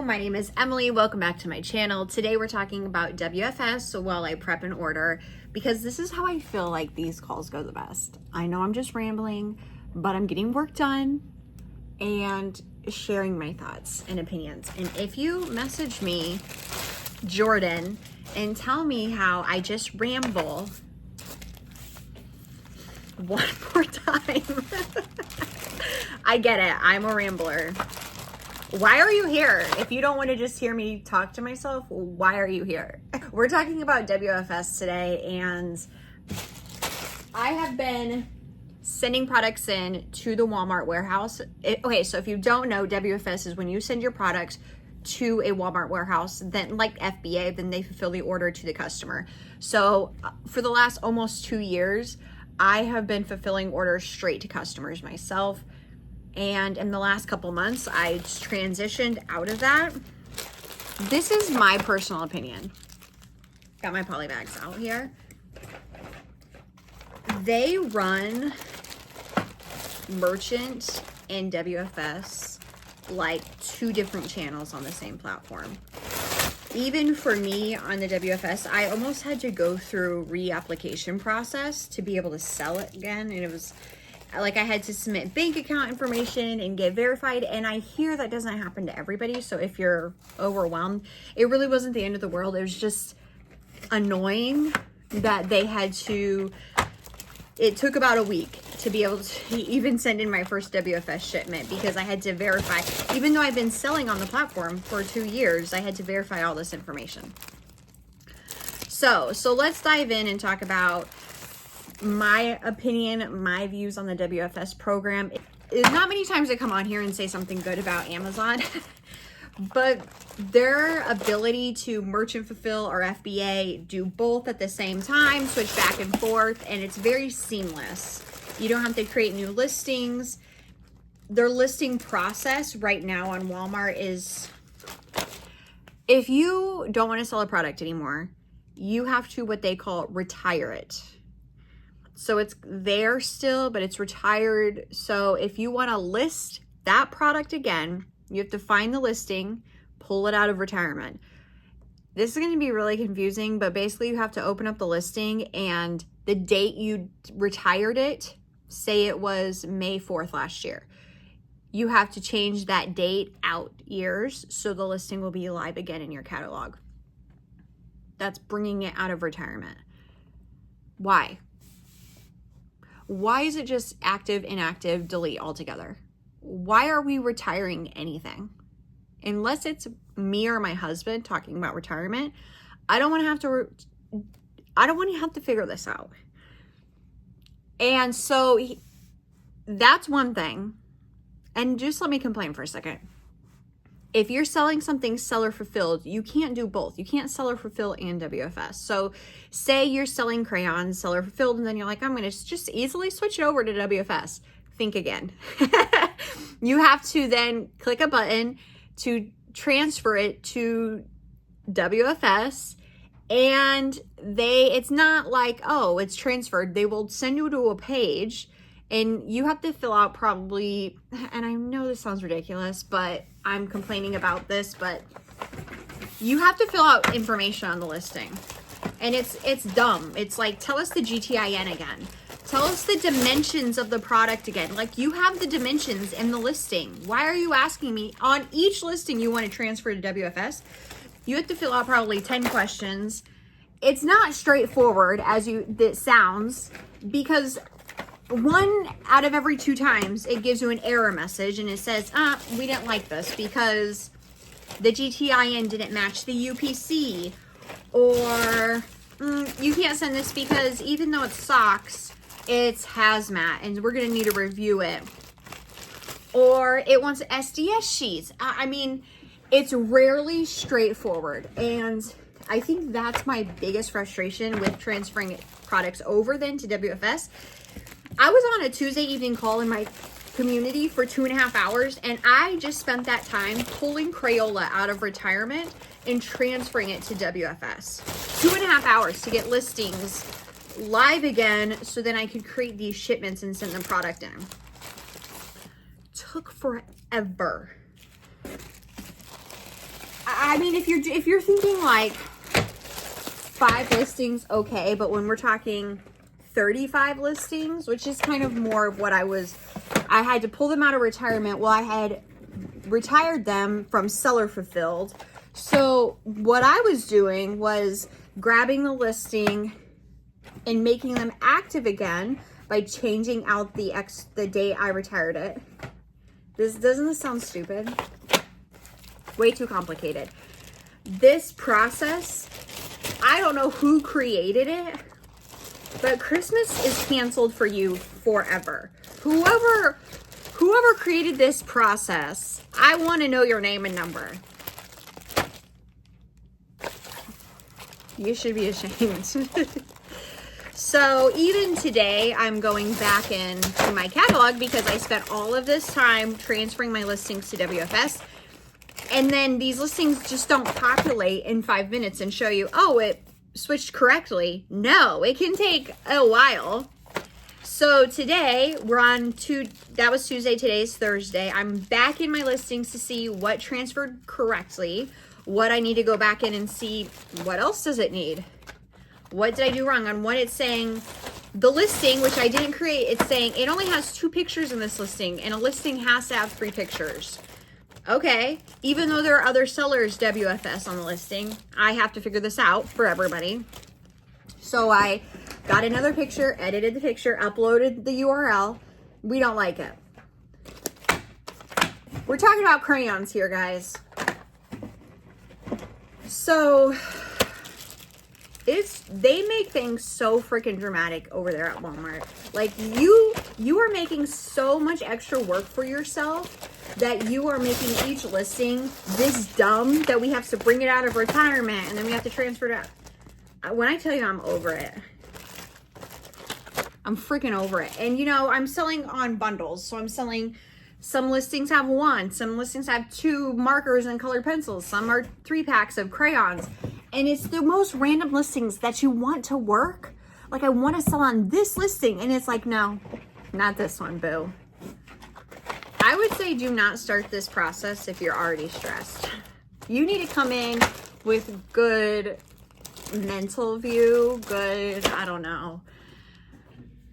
my name is Emily. Welcome back to my channel. Today we're talking about WFS while I prep and order, because this is how I feel like these calls go the best. I know I'm just rambling, but I'm getting work done and sharing my thoughts and opinions. And if you message me, Jordan, and tell me how I just ramble one more time, I get it. I'm a rambler. Why are you here? If you don't want to just hear me talk to myself, why are you here? We're talking about WFS today, and I have been sending products in to the Walmart warehouse. Okay, so if you don't know, WFS is when you send your products to a Walmart warehouse, then like FBA, then they fulfill the order to the customer. So for the last almost 2 years, I have been fulfilling orders straight to customers myself. And in the last couple months, I transitioned out of that. This is my personal opinion. Got my poly bags out here. They run merchant and WFS like two different channels on the same platform. Even for me on the WFS, I almost had to go through reapplication process to be able to sell it again. And it was like I had to submit bank account information and get verified, and I hear that doesn't happen to everybody. So if you're overwhelmed, it really wasn't the end of the world. It was just annoying that they had to, it took about a week to be able to even send in my first WFS shipment, because I had to verify, even though I've been selling on the platform for 2 years, I had to verify all this information. So let's dive in and talk about my opinion, my views on the WFS program. It's not many times I come on here and say something good about Amazon, but their ability to merchant fulfill or FBA, do both at the same time, switch back and forth, and it's very seamless. You don't have to create new listings. Their listing process right now on Walmart is, if you don't want to sell a product anymore, you have to what they call retire it. So it's there still, but it's retired. So if you want to list that product again, you have to find the listing, pull it out of retirement. This is going to be really confusing, but basically you have to open up the listing, and the date you retired it, say it was May 4th last year, you have to change that date out years so the listing will be live again in your catalog. That's bringing it out of retirement. Why? Why is it just active, inactive, delete altogether? Why are we retiring anything? Unless it's me or my husband talking about retirement, I don't want to have to figure this out. And so that's one thing. And just let me complain for a second. If you're selling something seller fulfilled, you can't do both. You can't seller fulfill and WFS. So say you're selling crayons, seller fulfilled, and then you're like, I'm going to just easily switch it over to WFS. Think again. You have to then click a button to transfer it to WFS, and it's not like, oh, it's transferred. They will send you to a page, and you have to fill out probably, and I know this sounds ridiculous, but I'm complaining about this, but you have to fill out information on the listing. And it's dumb. It's like, tell us the GTIN again. Tell us the dimensions of the product again. Like, you have the dimensions in the listing. Why are you asking me on each listing you want to transfer to WFS? You have to fill out probably 10 questions. It's not straightforward as it sounds, because 1 out of every 2 times it gives you an error message, and it says, we didn't like this because the GTIN didn't match the UPC, or you can't send this because even though it's socks, it's hazmat and we're going to need to review it, or it wants SDS sheets. I mean, it's rarely straightforward, and I think that's my biggest frustration with transferring products over then to WFS. I was on a Tuesday evening call in my community for 2.5 hours, and I just spent that time pulling Crayola out of retirement and transferring it to WFS. 2.5 hours to get listings live again, so then I could create these shipments and send the product in. Took forever. I mean, if you're thinking like 5 listings, okay, but when we're talking 35 listings, which is kind of more of what I had to pull them out of retirement. Well, I had retired them from seller fulfilled. So what I was doing was grabbing the listing and making them active again by changing out the date I retired it. Doesn't this sound stupid? Way too complicated. This process, I don't know who created it, but Christmas is canceled for you forever. Whoever created this process, I want to know your name and number. You should be ashamed. So even today, I'm going back into my catalog because I spent all of this time transferring my listings to WFS. And then these listings just don't populate in 5 minutes and show you, oh, it switched correctly. No, it can take a while. So today we're on that was Tuesday, today's Thursday. I'm back in my listings to see what transferred correctly, what I need to go back in and see what else does it need. What did I do wrong? On what it's saying, the listing, which I didn't create, it's saying it only has 2 pictures in this listing, and a listing has to have 3 pictures. Okay, even though there are other sellers WFS on the listing, I have to figure this out for everybody. So I got another picture, edited the picture, uploaded the URL. We don't like it. We're talking about crayons here, guys. So they make things so freaking dramatic over there at Walmart. Like you are making so much extra work for yourself that you are making each listing this dumb that we have to bring it out of retirement and then we have to transfer it out. When I tell you I'm over it, I'm freaking over it. And you know, I'm selling on bundles. So I'm selling, some listings have 1, some listings have 2 markers and colored pencils, some are 3 packs of crayons. And it's the most random listings that you want to work. Like, I want to sell on this listing. And it's like, no, not this one, boo. I would say do not start this process if you're already stressed. You need to come in with good mental view, good, I don't know.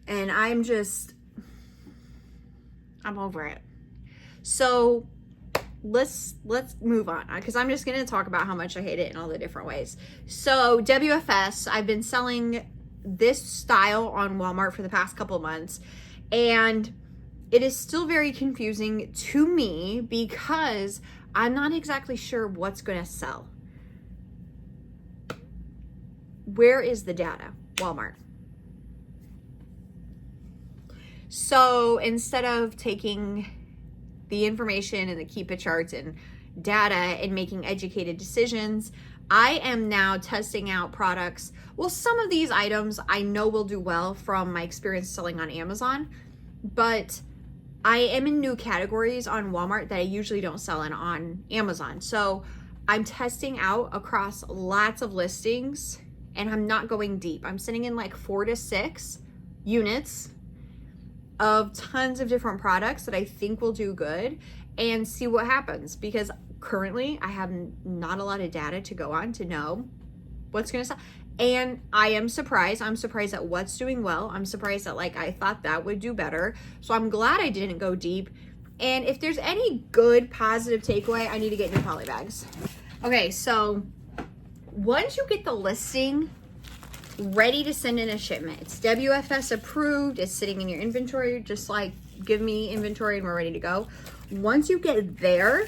And I'm over it. So let's move on, because I'm just going to talk about how much I hate it in all the different ways. So WFS, I've been selling this style on Walmart for the past couple months, and it is still very confusing to me because I'm not exactly sure what's going to sell. Where is the data? Walmart. So instead of taking the information and the Keep-It charts and data and making educated decisions, I am now testing out products. Well, some of these items I know will do well from my experience selling on Amazon, but I am in new categories on Walmart that I usually don't sell in on Amazon. So I'm testing out across lots of listings and I'm not going deep. I'm sitting in like 4 to 6 units of tons of different products that I think will do good and see what happens, because currently I have not a lot of data to go on to know what's going to sell. And I am surprised. I'm surprised at what's doing well. I'm surprised that, like, I thought that would do better. So I'm glad I didn't go deep. And if there's any good positive takeaway, I need to get new poly bags. Okay, so once you get the listing ready to send in a shipment, it's WFS approved, it's sitting in your inventory, just like give me inventory and we're ready to go. Once you get there,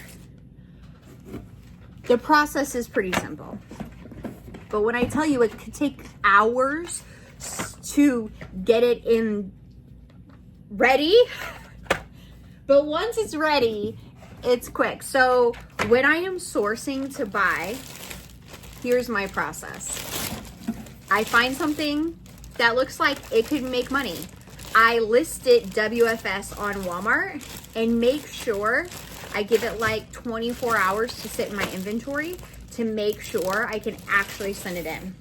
the process is pretty simple. But when I tell you it could take hours to get it in ready, but once it's ready, it's quick. So when I am sourcing to buy, here's my process. I find something that looks like it could make money. I list it WFS on Walmart and make sure I give it like 24 hours to sit in my inventory to make sure I can actually send it in.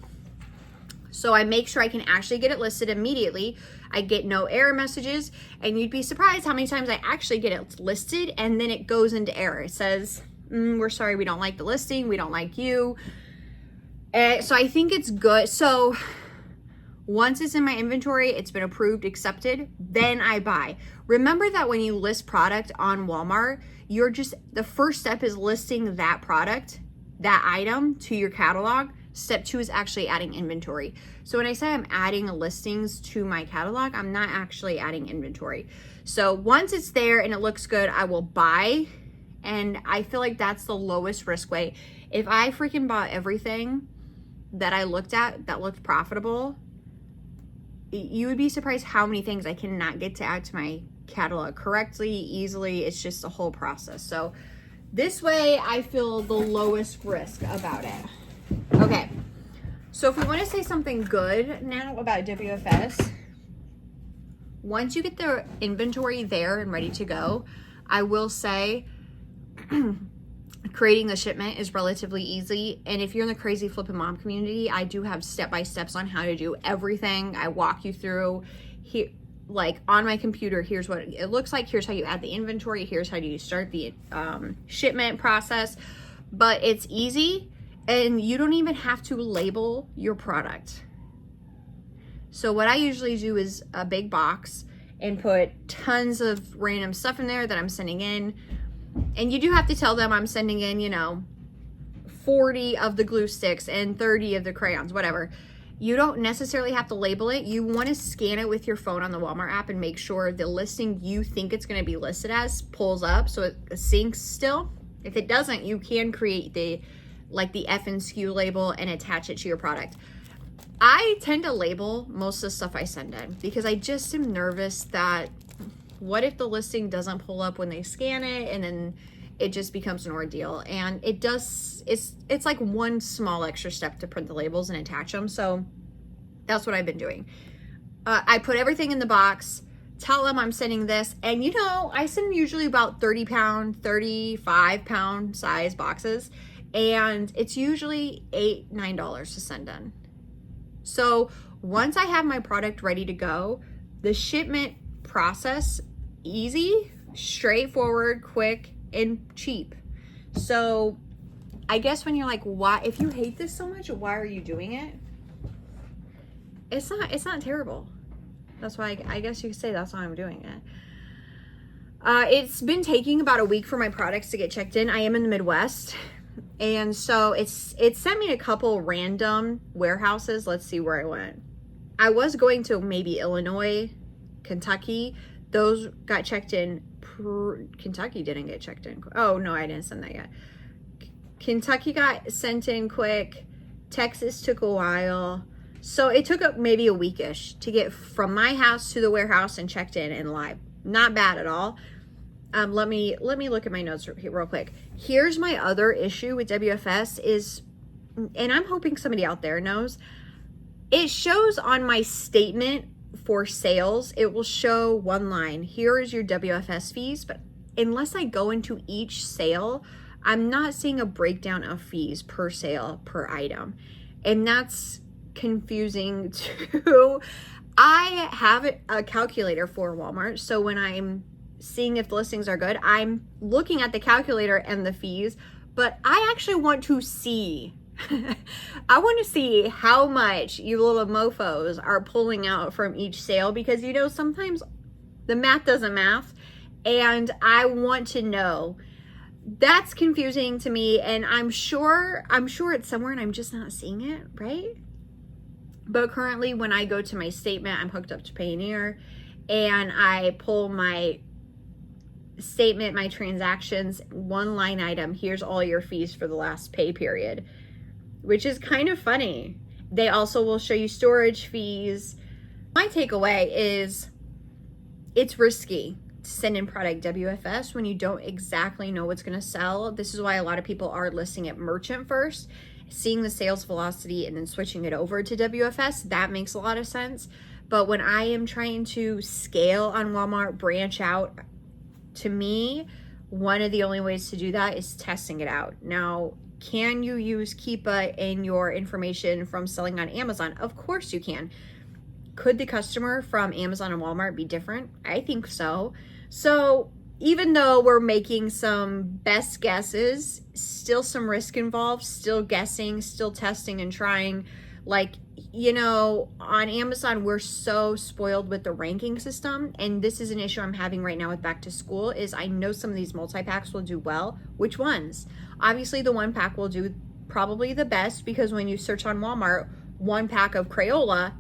So I make sure I can actually get it listed immediately. I get no error messages, and you'd be surprised how many times I actually get it listed and then it goes into error. It says we're sorry, we don't like the listing, we don't like you. So I think it's good. So once it's in my inventory, it's been approved, accepted, then I buy. Remember that when you list product on Walmart, the first step is listing that product, that item to your catalog. Step 2 is actually adding inventory. So when I say I'm adding listings to my catalog, I'm not actually adding inventory. So once it's there and it looks good, I will buy. And I feel like that's the lowest risk way. If I freaking bought everything that I looked at that looked profitable, you would be surprised how many things I cannot get to add to my catalog correctly, easily. It's just a whole process. So this way I feel the lowest risk about it. Okay, so if we want to say something good now about WFS, once you get the inventory there and ready to go, I will say creating the shipment is relatively easy. And if you're in the Crazy Flippin' Mom community, I do have step-by-steps on how to do everything. I walk you through here, like on my computer, here's what it looks like. Here's how you add the inventory. Here's how you start the shipment process. But it's easy. And you don't even have to label your product. So what I usually do is a big box and put tons of random stuff in there that I'm sending in. And you do have to tell them I'm sending in, 40 of the glue sticks and 30 of the crayons, whatever. You don't necessarily have to label it. You want to scan it with your phone on the Walmart app and make sure the listing you think it's going to be listed as pulls up so it syncs still. If it doesn't, you can create the F and SKU label and attach it to your product. I tend to label most of the stuff I send in because I just am nervous that what if the listing doesn't pull up when they scan it and then it just becomes an ordeal. And it's like one small extra step to print the labels and attach them. So that's what I've been doing. I put everything in the box, tell them I'm sending this, and I send usually about 30-pound, 35-pound size boxes. And it's usually $8, $9 to send in. So once I have my product ready to go, the shipment process, easy, straightforward, quick, and cheap. So I guess when you're like, why, if you hate this so much, why are you doing it? It's not terrible. That's why I guess you could say that's why I'm doing it. It's been taking about a week for my products to get checked in. I am in the Midwest. And so it sent me a couple random warehouses. Let's see where I went. I was going to maybe Illinois, Kentucky. Those got checked in. Kentucky didn't get checked in. Oh, no, I didn't send that yet. Kentucky got sent in quick. Texas took a while. So it took up maybe a weekish to get from my house to the warehouse and checked in and live. Not bad at all. Let me look at my notes real quick. Here's my other issue with WFS is, and I'm hoping somebody out there knows, it shows on my statement for sales, it will show one line, here is your WFS fees, but unless I go into each sale, I'm not seeing a breakdown of fees per sale, per item. And that's confusing too. I have a calculator for Walmart, so when I'm seeing if the listings are good, I'm looking at the calculator and the fees, but I actually want to see I want to see how much you little mofos are pulling out from each sale, because sometimes the math doesn't math, and I want to know. That's confusing to me, and I'm sure it's somewhere and I'm just not seeing it, right? But currently when I go to my statement, I'm hooked up to Payoneer, and I pull my statement, my transactions, one line item, here's all your fees for the last pay period, which is kind of funny. They also will show you storage fees. My takeaway is it's risky to send in product WFS when you don't exactly know what's going to sell. This is why a lot of people are listing at merchant first, seeing the sales velocity and then switching it over to WFS. That makes a lot of sense. But when I am trying to scale on Walmart, branch out, to me, one of the only ways to do that is testing it out. Now, can you use Keepa in your information from selling on Amazon? Of course you can. Could the customer from Amazon and Walmart be different? I think so. So even though we're making some best guesses, still some risk involved, still guessing, still testing and trying. Like, you know, on Amazon, we're so spoiled with the ranking system. And this is an issue I'm having right now with back to school is I know some of these multi-packs will do well. Which ones? Obviously, the 1-pack will do probably the best because when you search on Walmart, 1 pack of Crayola,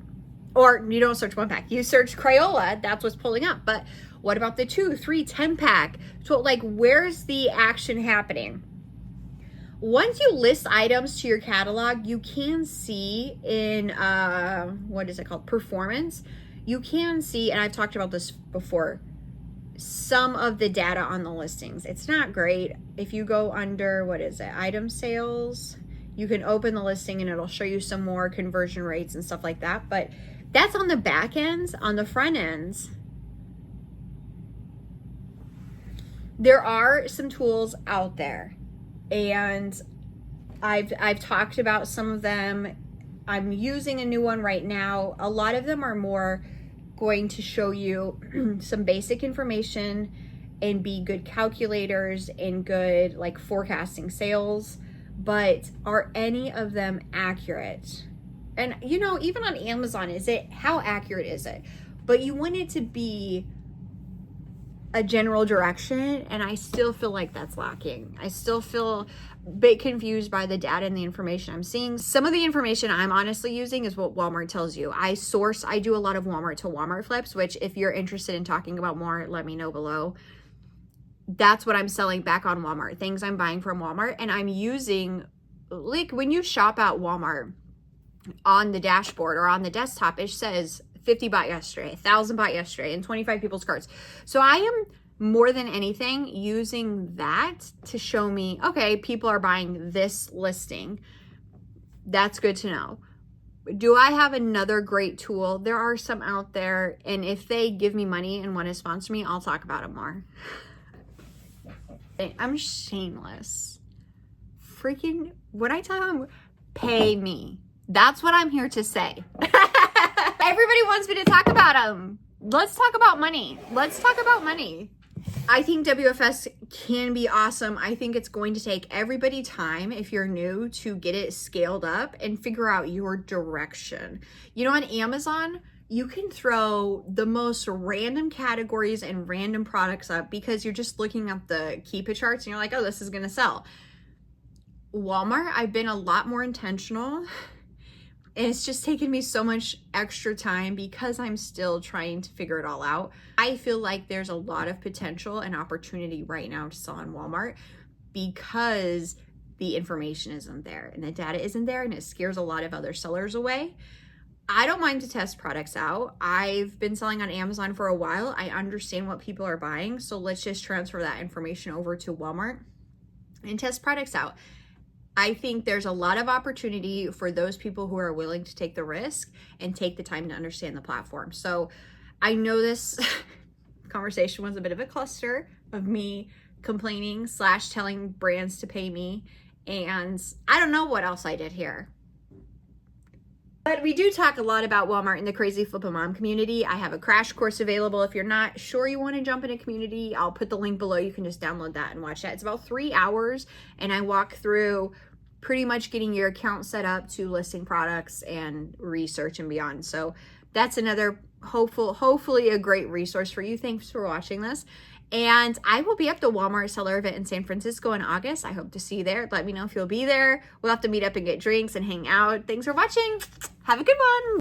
or you don't search 1-pack, you search Crayola, that's what's pulling up. But what about the 2, 3, 10-pack? So like, where's the action happening? Once you list items to your catalog, you can see in, what is it called? Performance. You can see, and I've talked about this before, some of the data on the listings. It's not great. If you go under, what is it? Item sales, you can open the listing and it'll show you some more conversion rates and stuff like that. But that's on the back ends. On the front ends, there are some tools out there, and I've talked about some of them. I'm using a new one right now. A lot of them are more going to show you some basic information and be good calculators and good like forecasting sales, but are any of them accurate? And you know, even on Amazon, how accurate is it? But you want it to be a general direction, and I still feel like that's lacking. I still feel a bit confused by the data and the information I'm seeing. Some of the information I'm honestly using is what Walmart tells you. I do a lot of Walmart to Walmart flips, which if you're interested in talking about more, let me know below. That's what I'm selling back on Walmart, things I'm buying from Walmart, and I'm using, like when you shop at Walmart on the dashboard or on the desktop, it says 50 bought yesterday, 1,000 bought yesterday, and 25 people's carts. So I am more than anything using that to show me, okay, people are buying this listing. That's good to know. Do I have another great tool? There are some out there, and if they give me money and want to sponsor me, I'll talk about it more. I'm shameless. Freaking, when I tell them, pay me. That's what I'm here to say. Everybody wants me to talk about them. Let's talk about money. Let's talk about money. I think WFS can be awesome. I think it's going to take everybody time, if you're new, to get it scaled up and figure out your direction. You know, on Amazon, you can throw the most random categories and random products up because you're just looking at the keep it charts and you're like, oh, this is going to sell. Walmart, I've been a lot more intentional. And it's just taken me so much extra time because I'm still trying to figure it all out. I feel like there's a lot of potential and opportunity right now to sell on Walmart because the information isn't there and the data isn't there, and it scares a lot of other sellers away. I don't mind to test products out. I've been selling on Amazon for a while. I understand what people are buying. So let's just transfer that information over to Walmart and test products out. I think there's a lot of opportunity for those people who are willing to take the risk and take the time to understand the platform. So I know this conversation was a bit of a cluster of me complaining / telling brands to pay me. And I don't know what else I did here. But we do talk a lot about Walmart in the Crazy Flippin' Mom community. I have a crash course available. If you're not sure you want to jump in a community, I'll put the link below. You can just download that and watch that. It's about 3 hours, and I walk through pretty much getting your account set up to listing products and research and beyond. So that's another hopefully a great resource for you. Thanks for watching this. And I will be at the Walmart seller event in San Francisco in August. I hope to see you there. Let me know if you'll be there. We'll have to meet up and get drinks and hang out. Thanks for watching. Have a good one.